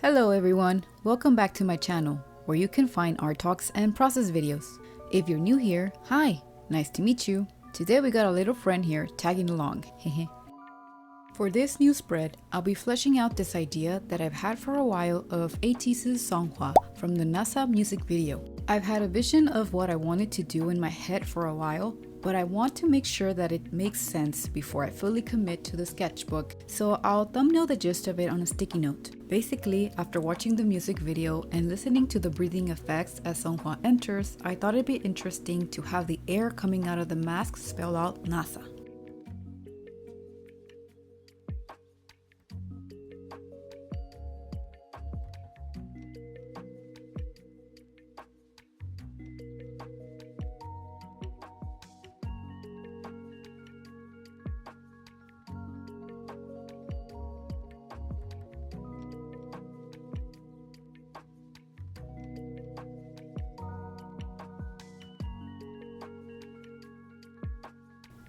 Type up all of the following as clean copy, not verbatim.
Hello everyone, welcome back to my channel, where you can find art talks and process videos. If you're new here, hi, nice to meet you. Today we got a little friend here tagging along, hehe. For this new spread, I'll be fleshing out this idea that I've had for a while of ATEEZ's Seonghwa from the Maasa music video. I've had a vision of what I wanted to do in my head for a while, but I want to make sure that it makes sense before I fully commit to the sketchbook, so I'll thumbnail the gist of it on a sticky note. Basically, after watching the music video and listening to the breathing effects as Seonghwa enters, I thought it'd be interesting to have the air coming out of the mask spell out Maasa.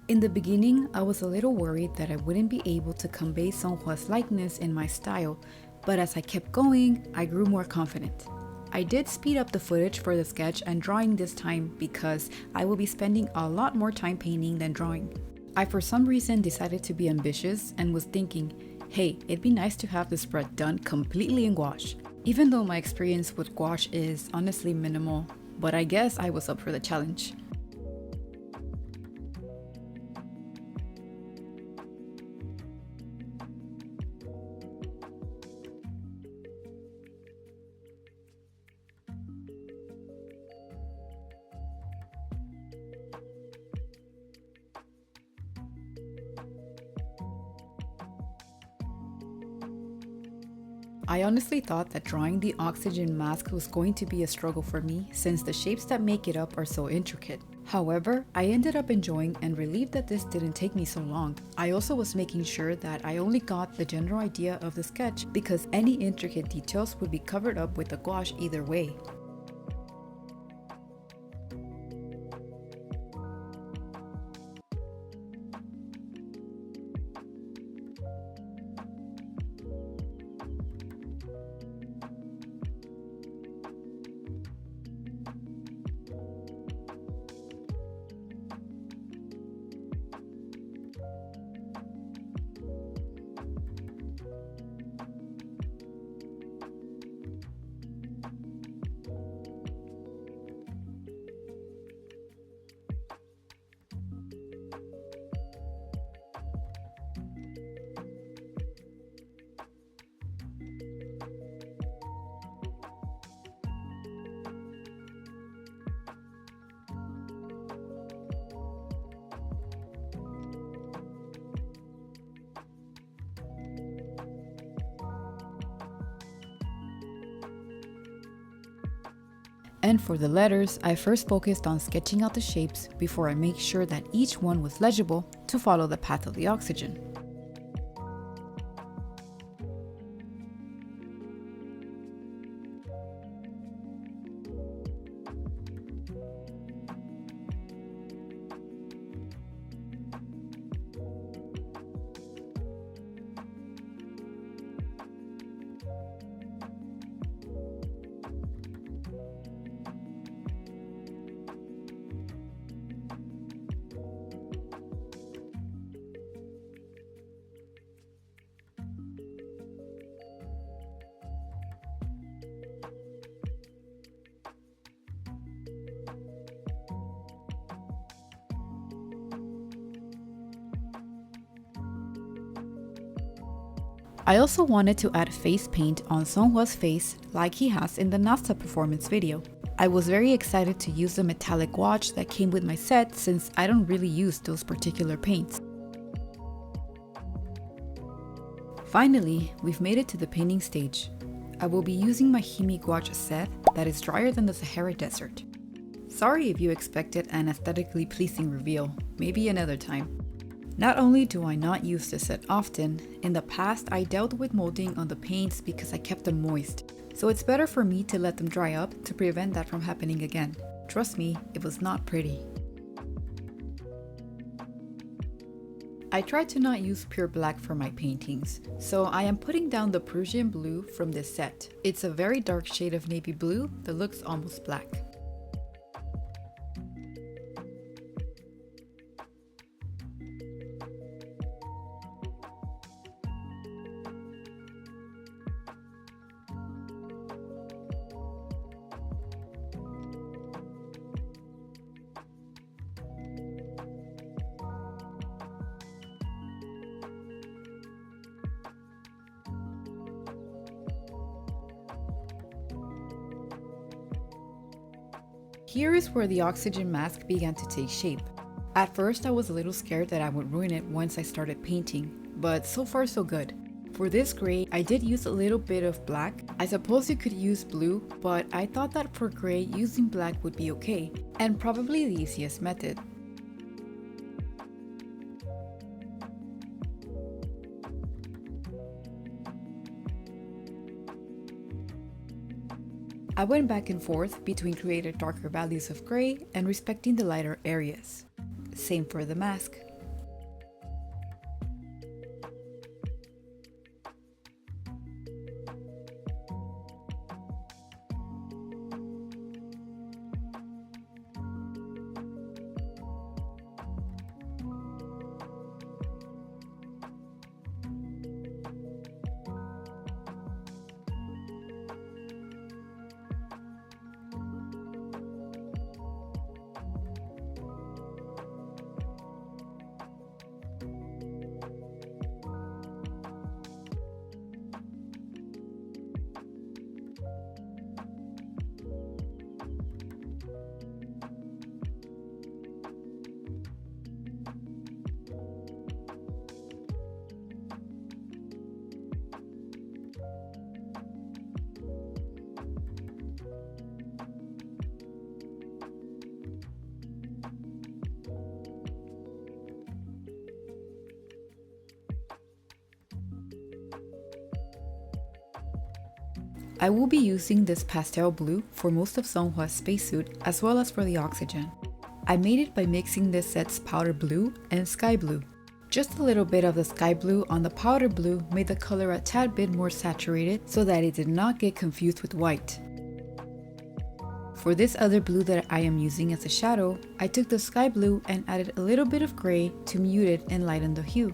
In the beginning, I was a little worried that I wouldn't be able to convey Seonghwa's likeness in my style, but as I kept going, I grew more confident. I did speed up the footage for the sketch and drawing this time because I will be spending a lot more time painting than drawing. I for some reason decided to be ambitious and was thinking, hey, it'd be nice to have the spread done completely in gouache. Even though my experience with gouache is honestly minimal, but I guess I was up for the challenge. I honestly thought that drawing the oxygen mask was going to be a struggle for me since the shapes that make it up are so intricate. However, I ended up enjoying and relieved that this didn't take me so long. I also was making sure that I only got the general idea of the sketch because any intricate details would be covered up with the gouache either way. And for the letters, I first focused on sketching out the shapes before I make sure that each one was legible to follow the path of the oxygen. I also wanted to add face paint on Seonghwa's face like he has in the Maasa performance video. I was very excited to use the metallic gouache that came with my set since I don't really use those particular paints. Finally, we've made it to the painting stage. I will be using my HIMI Gouache set that is drier than the Sahara Desert. Sorry if you expected an aesthetically pleasing reveal, maybe another time. Not only do I not use this set often, in the past I dealt with molding on the paints because I kept them moist, so it's better for me to let them dry up to prevent that from happening again. Trust me, it was not pretty. I try to not use pure black for my paintings, so I am putting down the Prussian blue from this set. It's a very dark shade of navy blue that looks almost black. Here is where the oxygen mask began to take shape. At first I was a little scared that I would ruin it once I started painting, but so far so good. For this gray, I did use a little bit of black. I suppose you could use blue, but I thought that for gray, using black would be okay, and probably the easiest method. I went back and forth between creating darker values of gray and respecting the lighter areas. Same for the mask. I will be using this pastel blue for most of Seonghwa's spacesuit as well as for the oxygen. I made it by mixing this set's powder blue and sky blue. Just a little bit of the sky blue on the powder blue made the color a tad bit more saturated so that it did not get confused with white. For this other blue that I am using as a shadow, I took the sky blue and added a little bit of gray to mute it and lighten the hue.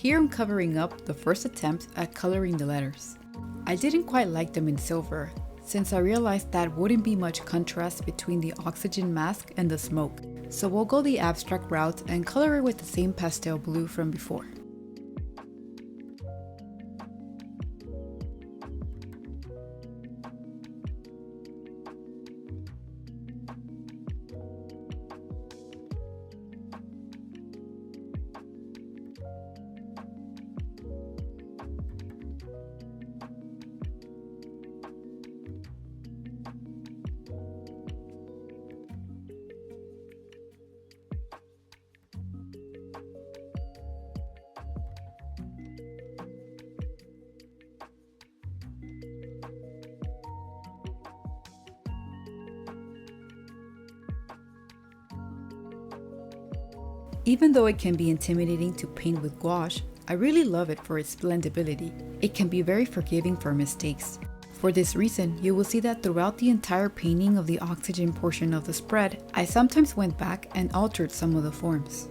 Here I'm covering up the first attempt at coloring the letters. I didn't quite like them in silver, since I realized that wouldn't be much contrast between the oxygen mask and the smoke, so we'll go the abstract route and color it with the same pastel blue from before. Even though it can be intimidating to paint with gouache, I really love it for its blendability. It can be very forgiving for mistakes. For this reason, you will see that throughout the entire painting of the oxygen portion of the spread, I sometimes went back and altered some of the forms.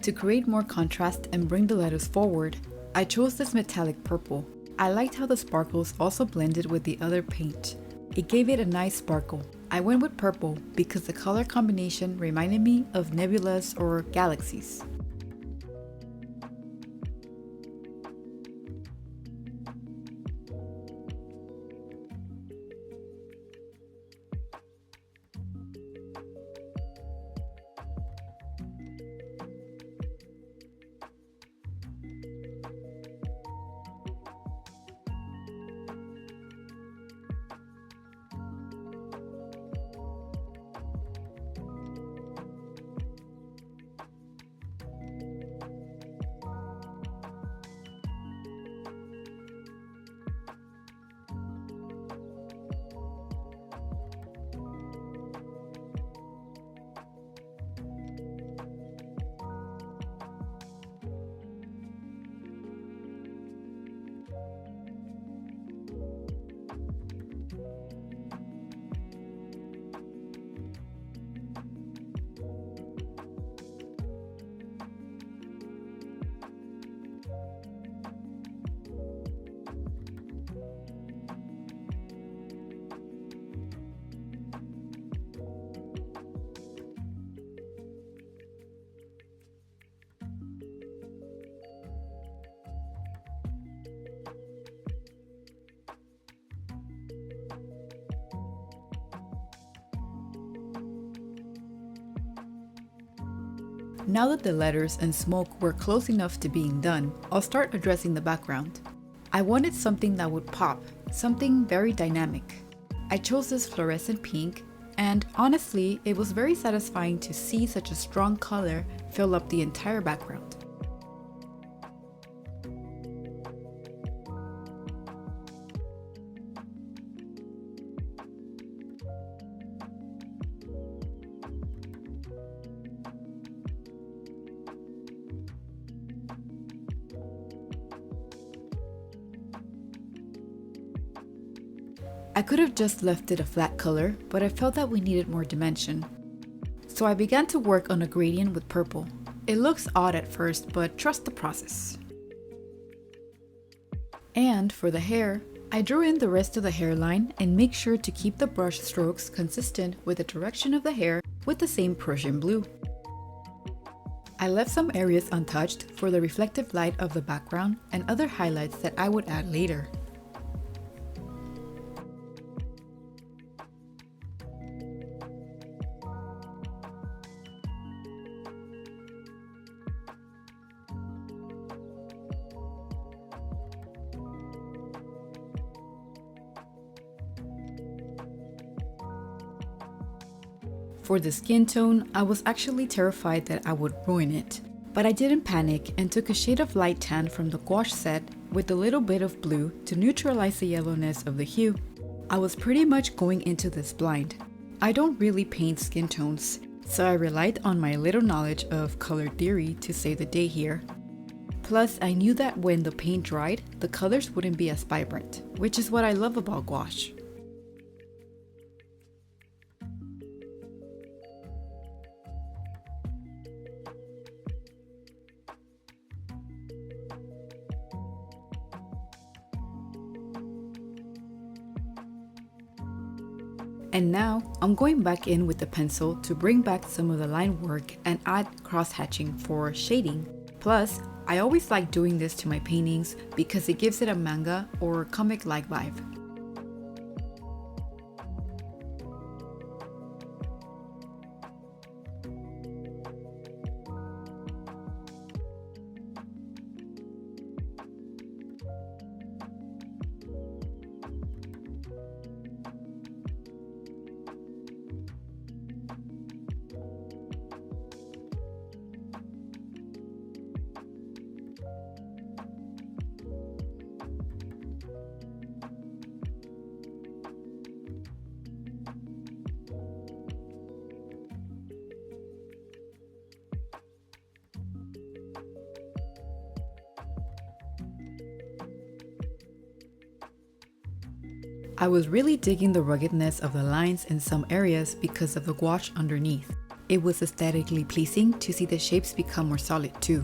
To create more contrast and bring the letters forward, I chose this metallic purple. I liked how the sparkles also blended with the other paint. It gave it a nice sparkle. I went with purple because the color combination reminded me of nebulas or galaxies. Now that the letters and smoke were close enough to being done, I'll start addressing the background. I wanted something that would pop, something very dynamic. I chose this fluorescent pink, and honestly, it was very satisfying to see such a strong color fill up the entire background. I could have just left it a flat color, but I felt that we needed more dimension. So I began to work on a gradient with purple. It looks odd at first, but trust the process. And for the hair, I drew in the rest of the hairline and make sure to keep the brush strokes consistent with the direction of the hair with the same Prussian blue. I left some areas untouched for the reflective light of the background and other highlights that I would add later. For the skin tone, I was actually terrified that I would ruin it. But I didn't panic and took a shade of light tan from the gouache set with a little bit of blue to neutralize the yellowness of the hue. I was pretty much going into this blind. I don't really paint skin tones, so I relied on my little knowledge of color theory to save the day here. Plus, I knew that when the paint dried, the colors wouldn't be as vibrant, which is what I love about gouache. And now, I'm going back in with the pencil to bring back some of the line work and add cross-hatching for shading. Plus, I always like doing this to my paintings because it gives it a manga or comic-like vibe. I was really digging the ruggedness of the lines in some areas because of the gouache underneath. It was aesthetically pleasing to see the shapes become more solid too.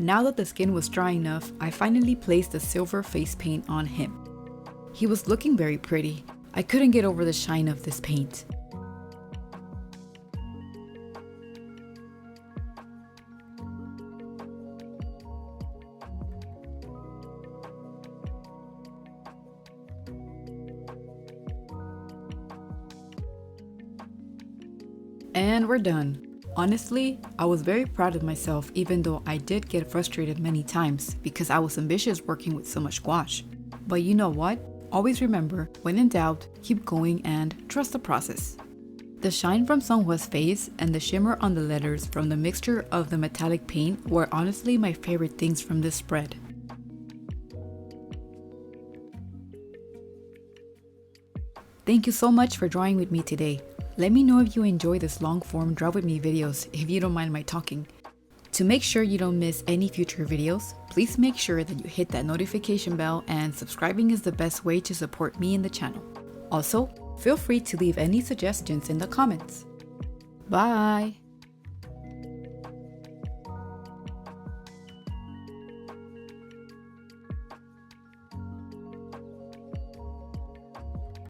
Now that the skin was dry enough, I finally placed the silver face paint on him. He was looking very pretty. I couldn't get over the shine of this paint. And we're done. Honestly, I was very proud of myself even though I did get frustrated many times because I was ambitious working with so much gouache. But you know what? Always remember, when in doubt, keep going and trust the process. The shine from Seonghwa's face and the shimmer on the letters from the mixture of the metallic paint were honestly my favorite things from this spread. Thank you so much for drawing with me today. Let me know if you enjoy this long-form draw with me videos if you don't mind my talking. To make sure you don't miss any future videos, please make sure that you hit that notification bell, and subscribing is the best way to support me and the channel. Also, feel free to leave any suggestions in the comments. Bye!